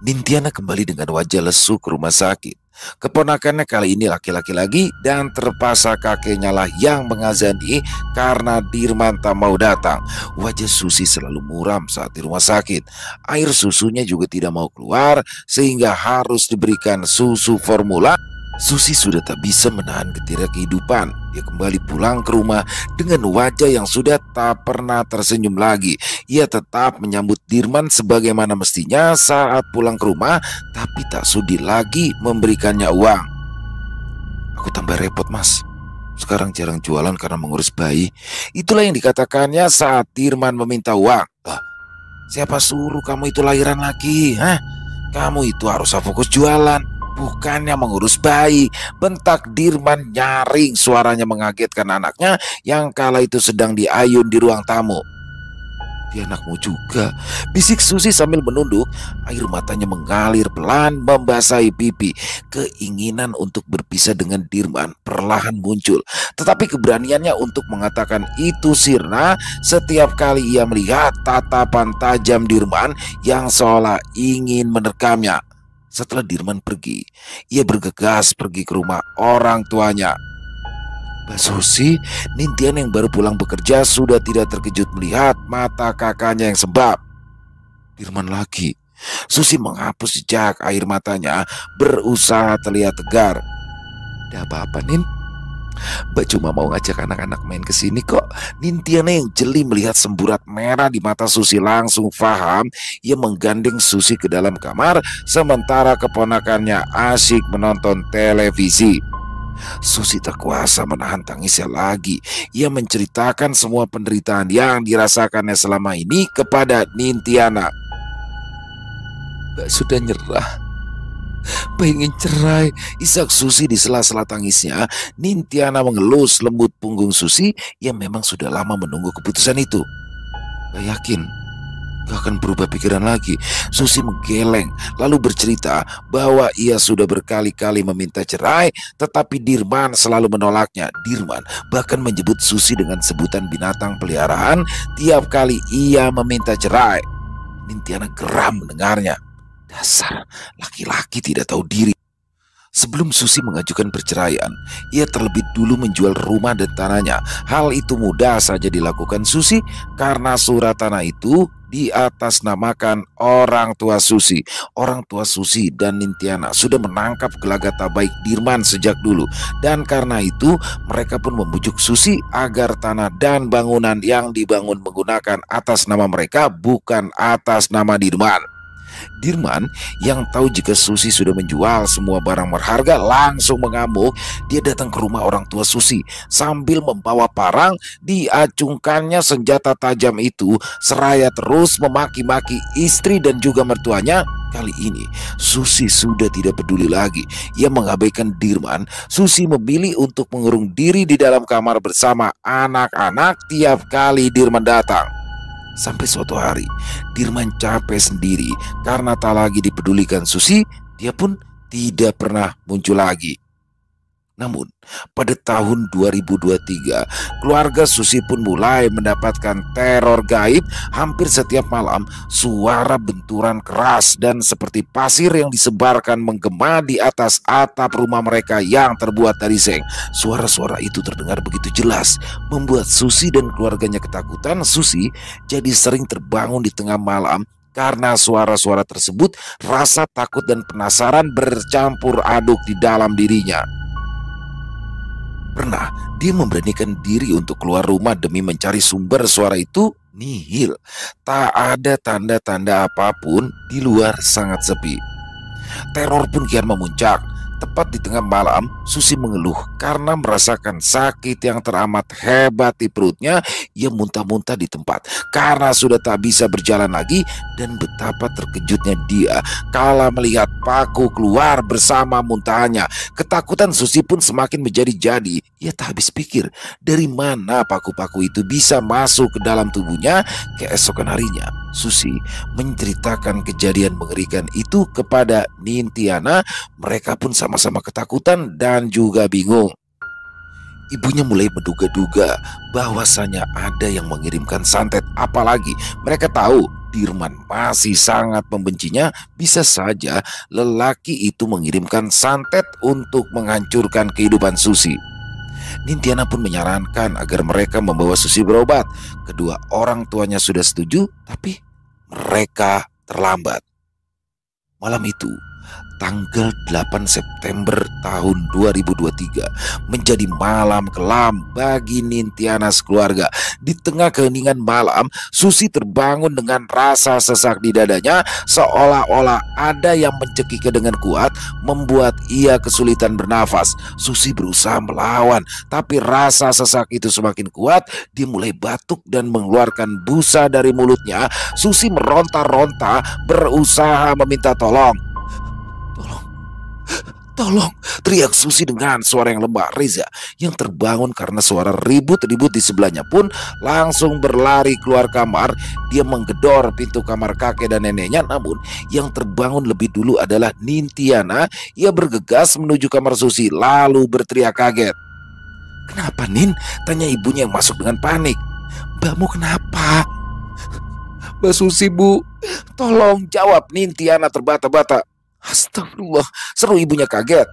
Nintiana kembali dengan wajah lesu ke rumah sakit. Keponakannya kali ini laki-laki lagi, dan terpaksa kakeknya lah yang mengazani karena Dirman tak mau datang. Wajah Susi selalu muram saat di rumah sakit. Air susunya juga tidak mau keluar sehingga harus diberikan susu formula. Susi sudah tak bisa menahan getirak kehidupan. Dia kembali pulang ke rumah dengan wajah yang sudah tak pernah tersenyum lagi. Ia tetap menyambut Dirman sebagaimana mestinya saat pulang ke rumah, tapi tak sudi lagi memberikannya uang. Aku tambah repot, Mas. Sekarang jarang jualan karena mengurus bayi. Itulah yang dikatakannya saat Dirman meminta uang. Siapa suruh kamu itu lahiran lagi? Kamu itu harus fokus jualan, bukannya mengurus bayi, bentak Dirman nyaring. Suaranya mengagetkan anaknya yang kala itu sedang diayun di ruang tamu. Dia anakmu juga, bisik Susi sambil menunduk. Air matanya mengalir pelan membasahi pipi. Keinginan untuk berpisah dengan Dirman perlahan muncul, tetapi keberaniannya untuk mengatakan itu sirna setiap kali ia melihat tatapan tajam Dirman yang seolah ingin menerkamnya. Setelah Dirman pergi, ia bergegas pergi ke rumah orang tuanya. Mbak Susi, Nintian yang baru pulang bekerja sudah tidak terkejut melihat mata kakaknya yang sebab. Dirman lagi. Susi menghapus jejak air matanya, berusaha terlihat tegar. Ada apa-apa, Nin? Mbak cuma mau ngajak anak-anak main ke sini kok. Nintiana yang jeli melihat semburat merah di mata Susi langsung paham. Ia menggandeng Susi ke dalam kamar sementara keponakannya asyik menonton televisi. Susi tak kuasa menahan tangisnya lagi. Ia menceritakan semua penderitaan yang dirasakannya selama ini kepada Nintiana. Mbak sudah nyerah, Mbak ingin cerai, isak Susi di sela-sela tangisnya. Nintiana mengelus lembut punggung Susi yang memang sudah lama menunggu keputusan itu. Mbak yakin gak akan berubah pikiran lagi? Susi menggeleng lalu bercerita bahwa ia sudah berkali-kali meminta cerai, tetapi Dirman selalu menolaknya. Dirman bahkan menyebut Susi dengan sebutan binatang peliharaan tiap kali ia meminta cerai. Nintiana geram mendengarnya. Dasar laki-laki tidak tahu diri. Sebelum Susi mengajukan perceraian, ia terlebih dulu menjual rumah dan tanahnya. Hal itu mudah saja dilakukan Susi karena surat tanah itu diatasnamakan orang tua Susi. Orang tua Susi dan Nintiana sudah menangkap gelagat tak baik Dirman sejak dulu, dan karena itu mereka pun membujuk Susi agar tanah dan bangunan yang dibangun menggunakan atas nama mereka, bukan atas nama Dirman. Dirman yang tahu jika Susi sudah menjual semua barang berharga langsung mengamuk. Dia datang ke rumah orang tua Susi sambil membawa parang. Diacungkannya senjata tajam itu seraya terus memaki-maki istri dan juga mertuanya. Kali ini Susi sudah tidak peduli lagi. Ia mengabaikan Dirman. Susi memilih untuk mengurung diri di dalam kamar bersama anak-anak tiap kali Dirman datang. Sampai suatu hari Dirman capek sendiri karena tak lagi dipedulikan Susi. Dia pun tidak pernah muncul lagi. Namun, pada tahun 2023, keluarga Susi pun mulai mendapatkan teror gaib. Hampir setiap malam, suara benturan keras dan seperti pasir yang disebarkan menggema di atas atap rumah mereka yang terbuat dari seng. Suara-suara itu terdengar begitu jelas, membuat Susi dan keluarganya ketakutan. Susi jadi sering terbangun di tengah malam. Karena suara-suara tersebut, rasa takut dan penasaran bercampur aduk di dalam dirinya. Pernah dia memberanikan diri untuk keluar rumah demi mencari sumber suara itu, nihil. Tak ada tanda-tanda apapun, di luar sangat sepi. Teror pun kian memuncak. Tepat di tengah malam, Susi mengeluh karena merasakan sakit yang teramat hebat di perutnya. Ia muntah-muntah di tempat karena sudah tak bisa berjalan lagi. Dan betapa terkejutnya dia kala melihat paku keluar bersama muntahannya. Ketakutan Susi pun semakin menjadi-jadi. Ia tak habis pikir dari mana paku-paku itu bisa masuk ke dalam tubuhnya. Keesokan harinya, Susi menceritakan kejadian mengerikan itu kepada Nintiana. Mereka pun sama-sama ketakutan dan juga bingung. Ibunya mulai menduga-duga bahwasanya ada yang mengirimkan santet. Apalagi mereka tahu Dirman masih sangat membencinya. Bisa saja lelaki itu mengirimkan santet untuk menghancurkan kehidupan Susi. Nintiana pun menyarankan agar mereka membawa Susi berobat. Kedua orang tuanya sudah setuju, tapi mereka terlambat. Malam itu, tanggal 8 September tahun 2023, menjadi malam kelam bagi Nintiana sekeluarga. Di tengah keheningan malam, Susi terbangun dengan rasa sesak di dadanya, seolah-olah ada yang mencekiknya dengan kuat, membuat ia kesulitan bernafas. Susi berusaha melawan, tapi rasa sesak itu semakin kuat. Dia mulai batuk dan mengeluarkan busa dari mulutnya. Susi meronta-ronta, berusaha meminta tolong. Tolong, teriak Susi dengan suara yang lemah. Reza yang terbangun karena suara ribut-ribut di sebelahnya pun langsung berlari keluar kamar. Dia menggedor pintu kamar kakek dan neneknya. Namun yang terbangun lebih dulu adalah Nintiana. Ia bergegas menuju kamar Susi lalu berteriak kaget. "Kenapa, Nin?" tanya ibunya yang masuk dengan panik. "Mbakmu kenapa?" "Mbak Susi, Bu." "Tolong jawab," Nintiana terbata-bata. "Astagfirullah," seru ibunya kaget.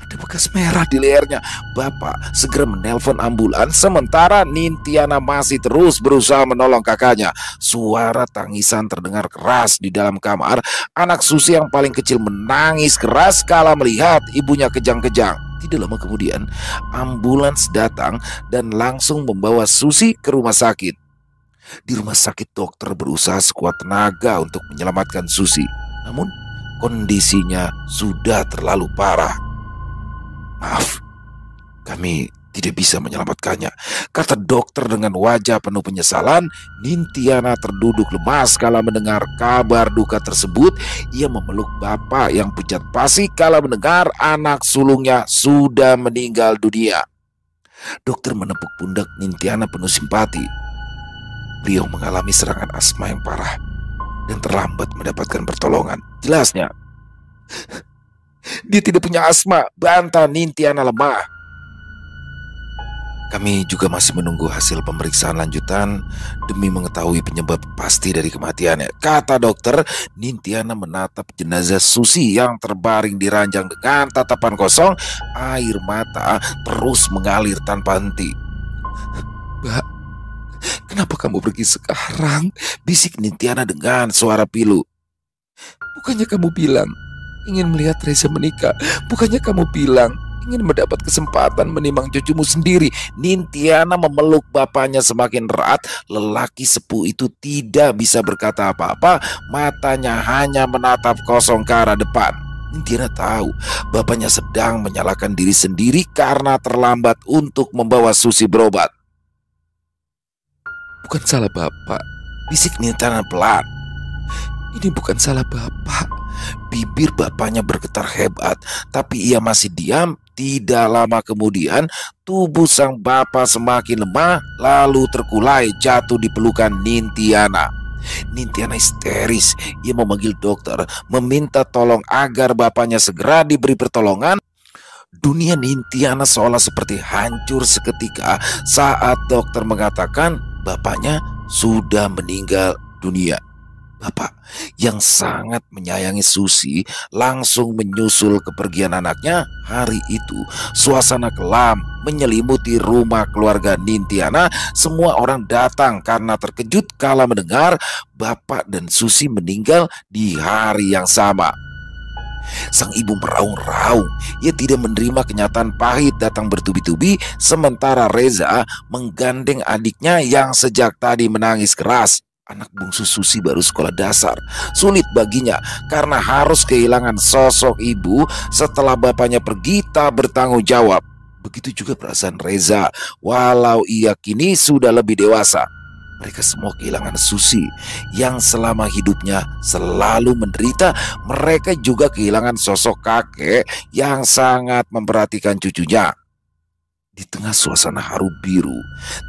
"Ada bekas merah di lehernya." Bapak segera menelpon ambulans, sementara Nintiana masih terus berusaha menolong kakaknya. Suara tangisan terdengar keras di dalam kamar. Anak Susi yang paling kecil menangis keras kala melihat ibunya kejang-kejang. Tidak lama kemudian, ambulans datang dan langsung membawa Susi ke rumah sakit. Di rumah sakit, dokter berusaha sekuat tenaga untuk menyelamatkan Susi. Namun kondisinya sudah terlalu parah. "Maaf, kami tidak bisa menyelamatkannya," kata dokter dengan wajah penuh penyesalan. Nintiana terduduk lemas kala mendengar kabar duka tersebut. Ia memeluk bapak yang pucat pasi kala mendengar anak sulungnya sudah meninggal dunia. Dokter menepuk pundak Nintiana penuh simpati. Beliau mengalami serangan asma yang parah dan terlambat mendapatkan pertolongan. Jelasnya, "Dia tidak punya asma," bantah Nintiana lemah. "Kami juga masih menunggu hasil pemeriksaan lanjutan demi mengetahui penyebab pasti dari kematiannya," kata dokter. Nintiana menatap jenazah Susi yang terbaring di ranjang dengan tatapan kosong. Air mata terus mengalir tanpa henti. "Mbak, kenapa kamu pergi sekarang?" bisik Nintiana dengan suara pilu. "Bukannya kamu bilang ingin melihat Reza menikah? Bukannya kamu bilang ingin mendapat kesempatan menimang cucumu sendiri?" Nintiana memeluk bapaknya semakin erat. Lelaki sepuh itu tidak bisa berkata apa-apa. Matanya hanya menatap kosong ke arah depan. Nintiana tahu bapaknya sedang menyalahkan diri sendiri karena terlambat untuk membawa Susi berobat. "Bukan salah bapak," bisik Nintiana pelan. "Ini bukan salah bapak." Bibir bapaknya bergetar hebat, tapi ia masih diam. Tidak lama kemudian, tubuh sang bapak semakin lemah, lalu terkulai jatuh di pelukan Nintiana. Nintiana histeris. Ia memanggil dokter, meminta tolong agar bapaknya segera diberi pertolongan. Dunia Nintiana seolah seperti hancur seketika saat dokter mengatakan bapaknya sudah meninggal dunia. Bapak yang sangat menyayangi Susi langsung menyusul kepergian anaknya hari itu. Suasana kelam menyelimuti rumah keluarga Nintiana. Semua orang datang karena terkejut kala mendengar bapak dan Susi meninggal di hari yang sama. Sang ibu meraung-raung. Ia tidak menerima kenyataan pahit datang bertubi-tubi, sementara Reza menggandeng adiknya yang sejak tadi menangis keras. Anak bungsu Susi baru sekolah dasar. Sulit baginya karena harus kehilangan sosok ibu setelah bapaknya pergi tak bertanggung jawab. Begitu juga perasaan Reza, walau ia kini sudah lebih dewasa. Mereka semua kehilangan Susi yang selama hidupnya selalu menderita. Mereka juga kehilangan sosok kakek yang sangat memperhatikan cucunya. Di tengah suasana haru biru,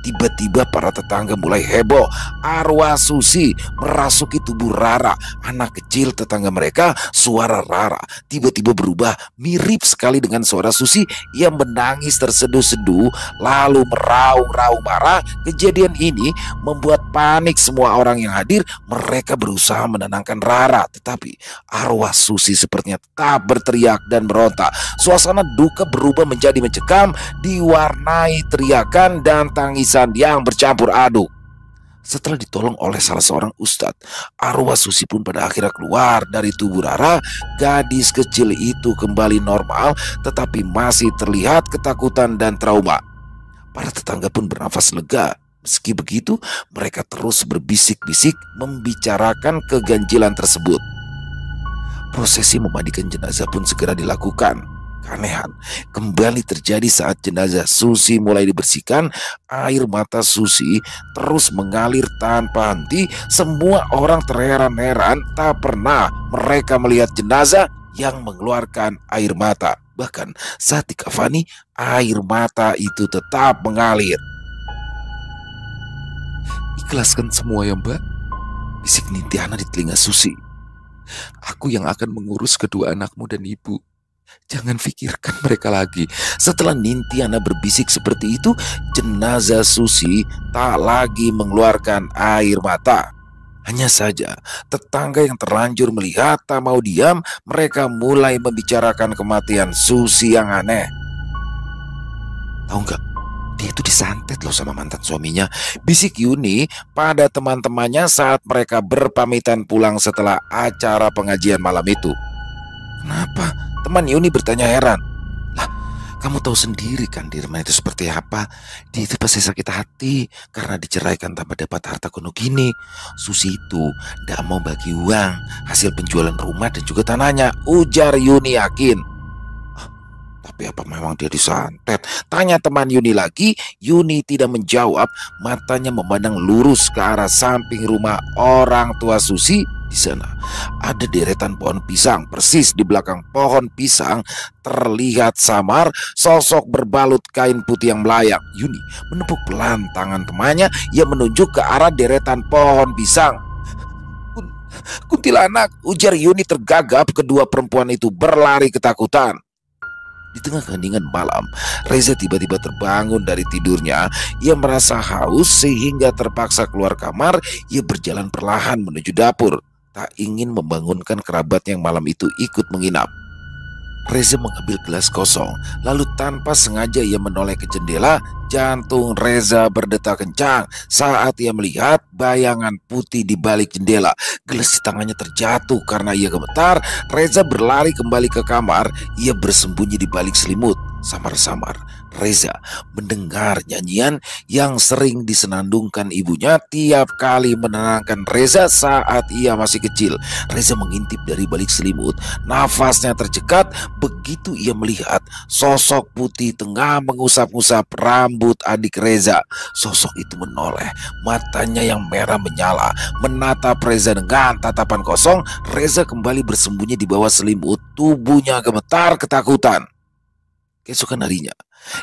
tiba-tiba para tetangga mulai heboh. Arwah Susi merasuki tubuh Rara. Anak kecil tetangga mereka, suara Rara tiba-tiba berubah mirip sekali dengan suara Susi yang menangis terseduh-seduh lalu meraung-raung marah. Kejadian ini membuat panik semua orang yang hadir. Mereka berusaha menenangkan Rara, tetapi arwah Susi sepertinya tetap berteriak dan berontak. Suasana duka berubah menjadi mencekam, diwarnai teriakan dan tangisan yang bercampur aduk. Setelah ditolong oleh salah seorang ustadz, arwah Susi pun pada akhirnya keluar dari tubuh Rara. Gadis kecil itu kembali normal, tetapi masih terlihat ketakutan dan trauma. Para tetangga pun bernafas lega. Meski begitu, mereka terus berbisik-bisik membicarakan keganjilan tersebut. Prosesi memandikan jenazah pun segera dilakukan. Keanehan kembali terjadi saat jenazah Susi mulai dibersihkan. Air mata Susi terus mengalir tanpa henti. Semua orang terheran-heran, tak pernah mereka melihat jenazah yang mengeluarkan air mata. Bahkan saat dikafani, air mata itu tetap mengalir. "Ikhlaskan semua ya, Mbak," bisik Nintiana di telinga Susi. "Aku yang akan mengurus kedua anakmu dan ibu. Jangan pikirkan mereka lagi." Setelah Nintiana berbisik seperti itu, jenazah Susi tak lagi mengeluarkan air mata. Hanya saja tetangga yang terlanjur melihat tak mau diam. Mereka mulai membicarakan kematian Susi yang aneh. "Tahu nggak, dia itu disantet loh sama mantan suaminya," bisik Yuni pada teman-temannya saat mereka berpamitan pulang setelah acara pengajian malam itu. "Kenapa?" teman Yuni bertanya heran. "Lah, kamu tahu sendiri kan Dirma itu seperti apa. Dia itu pasti sakit hati karena diceraikan tanpa dapat harta kuno gini. Susi itu tidak mau bagi uang hasil penjualan rumah dan juga tanahnya," ujar Yuni yakin. "Tapi apa memang dia disantet?" tanya teman Yuni lagi. Yuni tidak menjawab, matanya memandang lurus ke arah samping rumah orang tua Susi. Di sana ada deretan pohon pisang. Persis di belakang pohon pisang terlihat samar sosok berbalut kain putih yang melayang. Yuni menepuk pelan tangan temannya yang menunjuk ke arah deretan pohon pisang. "Kuntilanak," ujar Yuni tergagap. Kedua perempuan itu berlari ketakutan. Di tengah keheningan malam, Reza tiba-tiba terbangun dari tidurnya. Ia merasa haus sehingga terpaksa keluar kamar. Ia berjalan perlahan menuju dapur, tak ingin membangunkan kerabat yang malam itu ikut menginap. Reza mengambil gelas kosong, lalu tanpa sengaja ia menoleh ke jendela. Jantung Reza berdetak kencang saat ia melihat bayangan putih di balik jendela. Gelas di tangannya terjatuh karena ia gemetar. Reza berlari kembali ke kamar. Ia bersembunyi di balik selimut. Samar-samar Reza mendengar nyanyian yang sering disenandungkan ibunya tiap kali menenangkan Reza saat ia masih kecil. Reza mengintip dari balik selimut. Nafasnya tercekat begitu ia melihat sosok putih tengah mengusap-usap rambut adik Reza. Sosok itu menoleh, matanya yang merah menyala, menatap Reza dengan tatapan kosong. Reza kembali bersembunyi di bawah selimut. Tubuhnya gemetar ketakutan. Keesokan harinya,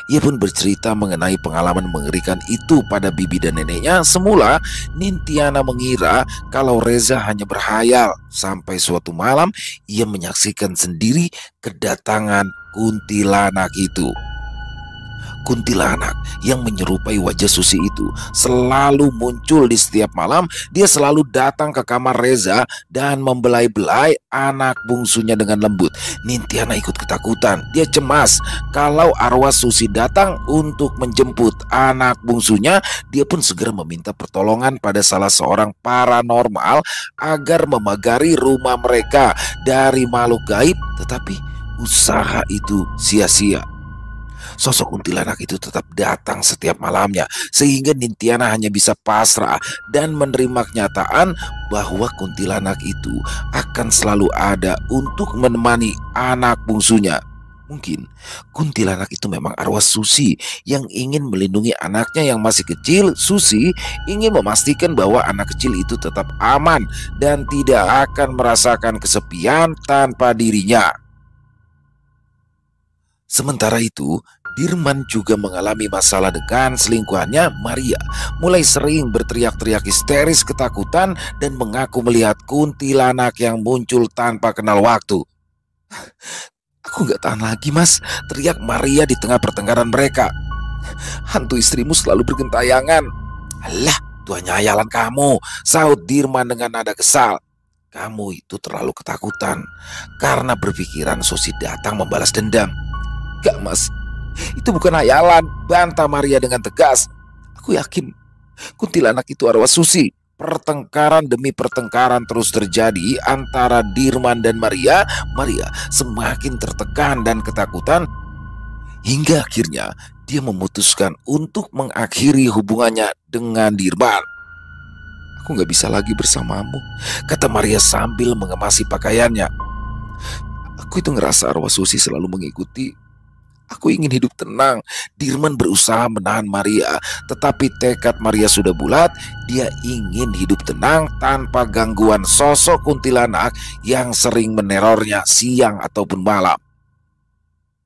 ia pun bercerita mengenai pengalaman mengerikan itu pada bibi dan neneknya. Semula, Nintiana mengira kalau Reza hanya berhayal. Sampai suatu malam, ia menyaksikan sendiri kedatangan kuntilanak itu. Kuntilanak yang menyerupai wajah Susi itu selalu muncul di setiap malam. Dia selalu datang ke kamar Reza dan membelai-belai anak bungsunya dengan lembut. Nintiana ikut ketakutan. Dia cemas kalau arwah Susi datang untuk menjemput anak bungsunya. Dia pun segera meminta pertolongan pada salah seorang paranormal agar memagari rumah mereka dari makhluk gaib. Tetapi usaha itu sia-sia. Sosok kuntilanak itu tetap datang setiap malamnya, sehingga Nintiana hanya bisa pasrah dan menerima kenyataan bahwa kuntilanak itu akan selalu ada untuk menemani anak bungsunya. Mungkin kuntilanak itu memang arwah Susi yang ingin melindungi anaknya yang masih kecil. Susi ingin memastikan bahwa anak kecil itu tetap aman dan tidak akan merasakan kesepian tanpa dirinya. Sementara itu, Dirman juga mengalami masalah dengan selingkuhannya Maria. Mulai sering berteriak-teriak histeris ketakutan dan mengaku melihat kuntilanak yang muncul tanpa kenal waktu. "Aku gak tahan lagi, Mas," teriak Maria di tengah pertengkaran mereka. "Hantu istrimu selalu bergentayangan." "Alah, itu hanya hayalan kamu," sahut Dirman dengan nada kesal. "Kamu itu terlalu ketakutan karena berpikiran Susi datang membalas dendam." "Gak, Mas, itu bukan hayalan," bantah Maria dengan tegas. "Aku yakin kuntilanak itu arwah Susi." Pertengkaran demi pertengkaran terus terjadi antara Dirman dan Maria. Maria semakin tertekan dan ketakutan hingga akhirnya dia memutuskan untuk mengakhiri hubungannya dengan Dirman. "Aku gak bisa lagi bersamamu," kata Maria sambil mengemasi pakaiannya. "Aku itu ngerasa arwah Susi selalu mengikuti. Aku ingin hidup tenang." Dirman berusaha menahan Maria, tetapi tekad Maria sudah bulat. Dia ingin hidup tenang tanpa gangguan sosok kuntilanak yang sering menerornya siang ataupun malam.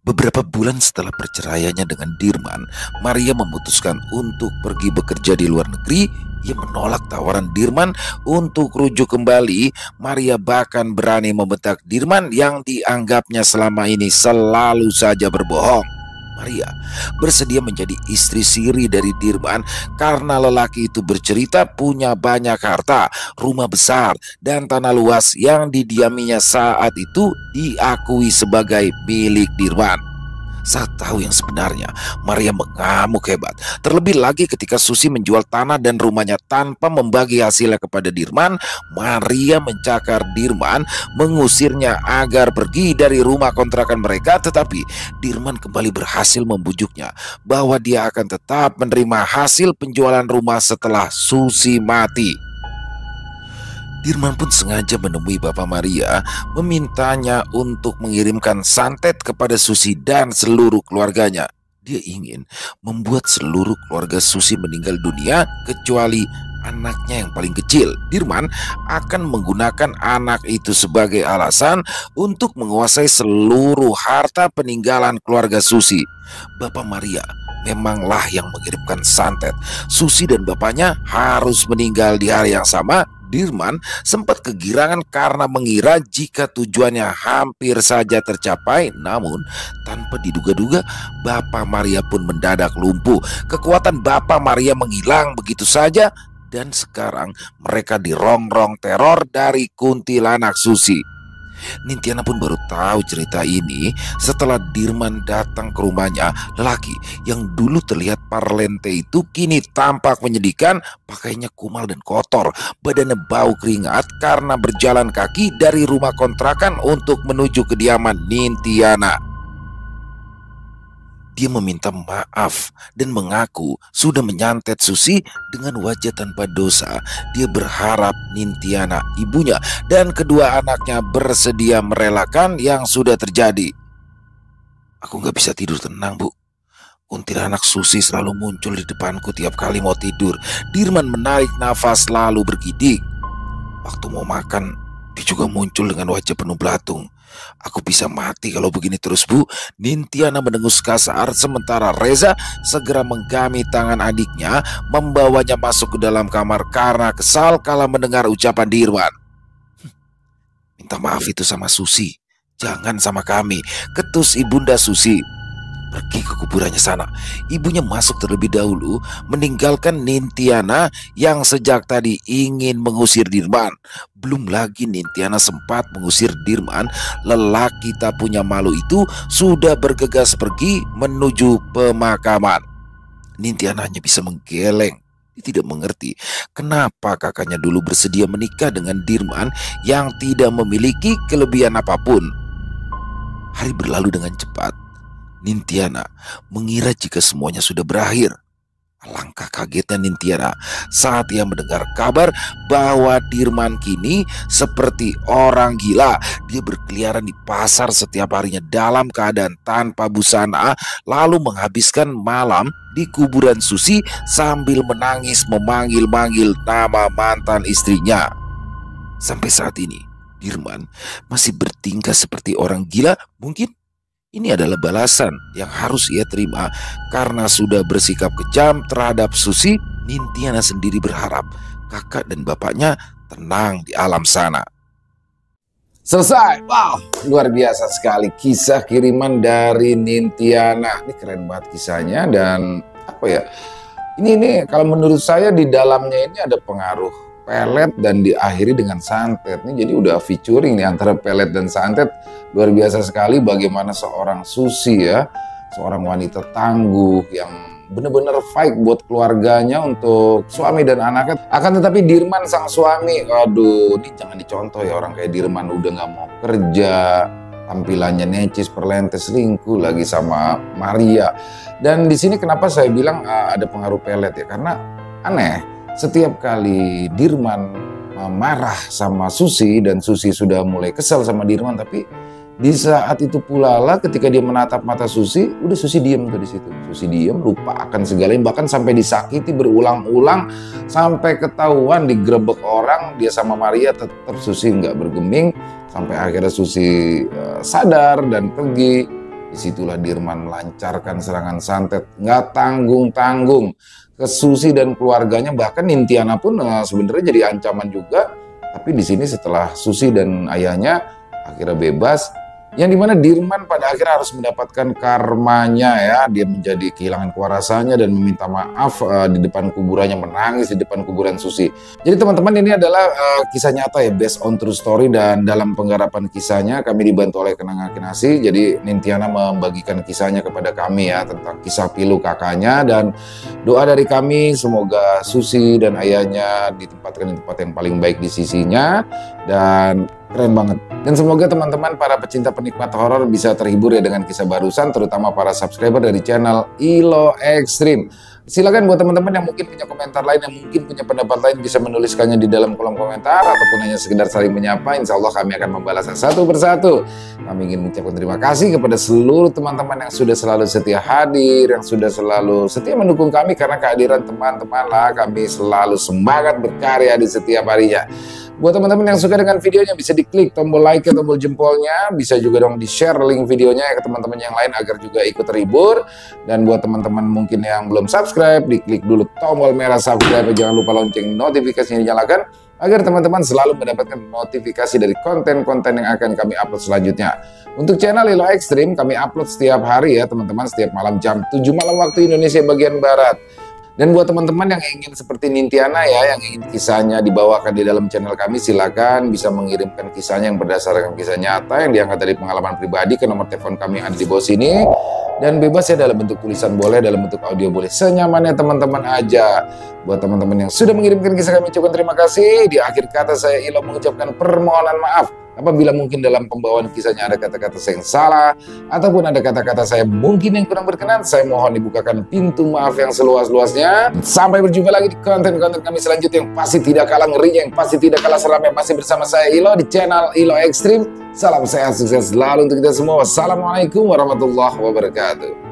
Beberapa bulan setelah perceraiannya dengan Dirman, Maria memutuskan untuk pergi bekerja di luar negeri. Ia menolak tawaran Dirman untuk rujuk kembali. Maria bahkan berani membentak Dirman yang dianggapnya selama ini selalu saja berbohong. Maria bersedia menjadi istri siri dari Dirman karena lelaki itu bercerita punya banyak harta, rumah besar, dan tanah luas yang didiaminya saat itu diakui sebagai milik Dirman. Saat tahu yang sebenarnya, Maria mengamuk hebat. Terlebih lagi ketika Susi menjual tanah dan rumahnya tanpa membagi hasilnya kepada Dirman. Maria mencakar Dirman, mengusirnya agar pergi dari rumah kontrakan mereka. Tetapi Dirman kembali berhasil membujuknya bahwa dia akan tetap menerima hasil penjualan rumah setelah Susi mati. Dirman pun sengaja menemui Bapak Maria, memintanya untuk mengirimkan santet kepada Susi dan seluruh keluarganya. Dia ingin membuat seluruh keluarga Susi meninggal dunia kecuali anaknya yang paling kecil. Dirman akan menggunakan anak itu sebagai alasan untuk menguasai seluruh harta peninggalan keluarga Susi. Bapak Maria memanglah yang mengirimkan santet. Susi dan bapaknya harus meninggal di hari yang sama. Dirman sempat kegirangan karena mengira jika tujuannya hampir saja tercapai. Namun tanpa diduga-duga, Bapak Maria pun mendadak lumpuh. Kekuatan Bapak Maria menghilang begitu saja, dan sekarang mereka dirongrong teror dari kuntilanak Susi. Nintiana pun baru tahu cerita ini setelah Dirman datang ke rumahnya. Lelaki yang dulu terlihat parlente itu kini tampak menyedihkan. Pakaiannya kumal dan kotor, badannya bau keringat karena berjalan kaki dari rumah kontrakan untuk menuju kediaman Nintiana. Dia meminta maaf dan mengaku sudah menyantet Susi dengan wajah tanpa dosa. Dia berharap Nintiana, ibunya, dan kedua anaknya bersedia merelakan yang sudah terjadi. "Aku gak bisa tidur tenang, Bu. Kuntilanak Susi selalu muncul di depanku tiap kali mau tidur." Dirman menarik nafas lalu bergidik. "Waktu mau makan, dia juga muncul dengan wajah penuh belatung. Aku bisa mati kalau begini terus, Bu." Nintiana mendengus kasar sementara Reza segera menggami tangan adiknya, membawanya masuk ke dalam kamar karena kesal kala mendengar ucapan Dirman. "Minta maaf itu sama Susi. "Jangan sama kami," ketus Ibunda Susi. "Pergi ke kuburannya sana." Ibunya masuk terlebih dahulu, meninggalkan Nintiana yang sejak tadi ingin mengusir Dirman. Belum lagi Nintiana sempat mengusir Dirman, lelaki tak punya malu itu sudah bergegas pergi menuju pemakaman. Nintiana hanya bisa menggeleng. Dia tidak mengerti kenapa kakaknya dulu bersedia menikah dengan Dirman yang tidak memiliki kelebihan apapun. Hari berlalu dengan cepat. Nintiana mengira jika semuanya sudah berakhir. Alangkah kagetnya Nintiana saat ia mendengar kabar bahwa Dirman kini seperti orang gila. Dia berkeliaran di pasar setiap harinya dalam keadaan tanpa busana, lalu menghabiskan malam di kuburan Susi sambil menangis memanggil-manggil nama mantan istrinya. Sampai saat ini, Dirman masih bertingkah seperti orang gila. Mungkin ini adalah balasan yang harus ia terima karena sudah bersikap kejam terhadap Susi. Nintiana sendiri berharap kakak dan bapaknya tenang di alam sana. Selesai. Wow, luar biasa sekali kisah kiriman dari Nintiana. Ini keren banget kisahnya dan apa ya? Ini kalau menurut saya di dalamnya ini ada pengaruh pelet dan diakhiri dengan santet. Ini jadi udah featuring nih antara pelet dan santet. Luar biasa sekali bagaimana seorang Susi ya, seorang wanita tangguh yang benar-benar fight buat keluarganya untuk suami dan anaknya. Akan tetapi Dirman sang suami, waduh, ini jangan dicontoh ya, orang kayak Dirman udah nggak mau kerja, tampilannya necis, perlentes, selingkuh lagi sama Maria. Dan di sini kenapa saya bilang ada pengaruh pelet ya, karena aneh. Setiap kali Dirman marah sama Susi dan Susi sudah mulai kesal sama Dirman, tapi di saat itu pula lah ketika dia menatap mata Susi, udah Susi diem tuh di situ. Susi diem, lupa akan segalanya, bahkan sampai disakiti berulang-ulang, sampai ketahuan digerebek orang, dia sama Maria tetap Susi nggak bergeming, sampai akhirnya Susi sadar dan pergi. Disitulah Dirman melancarkan serangan santet, nggak tanggung-tanggung ke Susi dan keluarganya, bahkan Nintiana pun sebenarnya jadi ancaman juga. Tapi di sini setelah Susi dan ayahnya akhirnya bebas, yang dimana Dirman pada akhirnya harus mendapatkan karmanya ya. Dia menjadi kehilangan kewarasannya dan meminta maaf di depan kuburannya, menangis di depan kuburan Susi. Jadi teman-teman, ini adalah kisah nyata ya, based on true story, dan dalam penggarapan kisahnya kami dibantu oleh Kenanga Kinasi. Jadi Nintiana membagikan kisahnya kepada kami ya, tentang kisah pilu kakaknya, dan doa dari kami semoga Susi dan ayahnya ditempatkan di tempat yang paling baik di sisinya, dan keren banget. Dan semoga teman-teman para pecinta penikmat horor bisa terhibur ya dengan kisah barusan, terutama para subscriber dari channel Ilo Extreme. Silakan buat teman-teman yang mungkin punya komentar lain, yang mungkin punya pendapat lain, bisa menuliskannya di dalam kolom komentar, ataupun hanya sekedar saling menyapa. Insya Allah kami akan membalasnya satu persatu. Kami ingin mengucapkan terima kasih kepada seluruh teman-teman yang sudah selalu setia hadir, yang sudah selalu setia mendukung kami, karena kehadiran teman-teman lah kami selalu semangat berkarya di setiap harinya. Buat teman-teman yang suka dengan videonya, bisa diklik tombol like atau tombol jempolnya, bisa juga dong di-share link videonya ke teman-teman yang lain agar juga ikut terhibur. Dan buat teman-teman mungkin yang belum subscribe, diklik dulu tombol merah subscribe, jangan lupa lonceng notifikasinya dinyalakan agar teman-teman selalu mendapatkan notifikasi dari konten-konten yang akan kami upload selanjutnya. Untuk channel Ilo Extreme kami upload setiap hari ya teman-teman, setiap malam jam 7 malam waktu Indonesia bagian Barat. Dan buat teman-teman yang ingin seperti Nintiana ya, yang ingin kisahnya dibawakan di dalam channel kami, silakan bisa mengirimkan kisahnya yang berdasarkan kisah nyata yang diangkat dari pengalaman pribadi ke nomor telepon kami yang ada di bawah sini. Dan bebas ya, dalam bentuk tulisan boleh, dalam bentuk audio boleh, senyamannya teman-teman aja. Buat teman-teman yang sudah mengirimkan kisah kami, ucapkan terima kasih. Di akhir kata saya Ilo mengucapkan permohonan maaf apabila mungkin dalam pembawaan kisahnya ada kata-kata saya yang salah, ataupun ada kata-kata saya mungkin yang kurang berkenan. Saya mohon dibukakan pintu maaf yang seluas-luasnya. Sampai berjumpa lagi di konten-konten kami selanjutnya yang pasti tidak kalah ngerinya, yang pasti tidak kalah seramnya. Masih bersama saya Ilo di channel Ilo Extreme. Salam sehat, sukses selalu untuk kita semua. Wassalamualaikum warahmatullahi wabarakatuh.